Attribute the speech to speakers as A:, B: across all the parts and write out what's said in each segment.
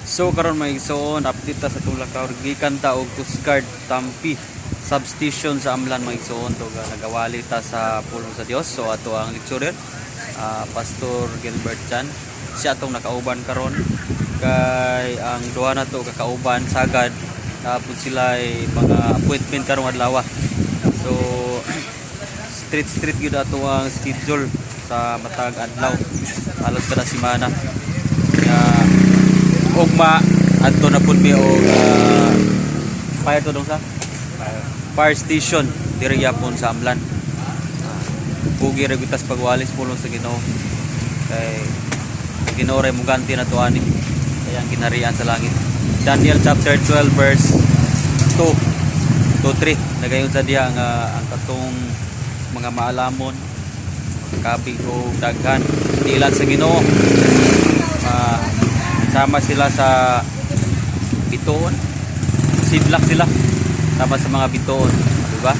A: So karon may igsoon update ta sa itong lakaw gikan ta og Coast Guard Tampi substation sa Amlan mga igsoon to nagawali ta sa pulong sa Dios. So ato ang lecturer Pastor Gilbert Chan, siya atong nakauban karon kay ang duha na to kakauban sagad tapos sila ay mga appointment karong adlaw. So street gyud ato ang schedule sa matag adlaw halos kada semana. Ugma adto na pud mi og fire to dong sa fire station diri gyapon sa Amlan. Bugi ra gitas pagwalis pulong sa Ginoo kay Ginoo ray muganti na to ani kay ang ginharian sa langit. Daniel chapter 12 verse 2 to 3 nagayon sa diha ang katong mga maalamon kabig o daghan ilan sa Ginoo. Sama sila sa bituon, sidlak sila sama sa mga bituon, di ba?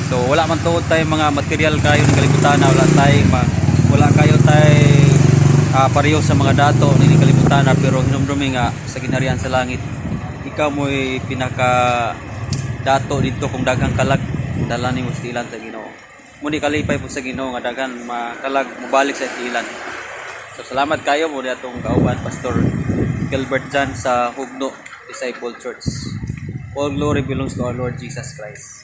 A: So wala man tuod tay mga material kayo ng kalibutan, wala kayo tay pareho sa mga dato ng kalibutan, pero hinumdumi nga sa ginharian sa langit ikaw mo'y pinaka dato dito kung daghang kalag dala nimo sa ilan sa Ginoo. Muni kalipay po sa Ginoo nga daghan makalag mobalik sa ilan. So salamat kayo mo atong kauban Pastor Gilbert Chan sa Hugno Disciple Church. All glory belongs to our Lord Jesus Christ.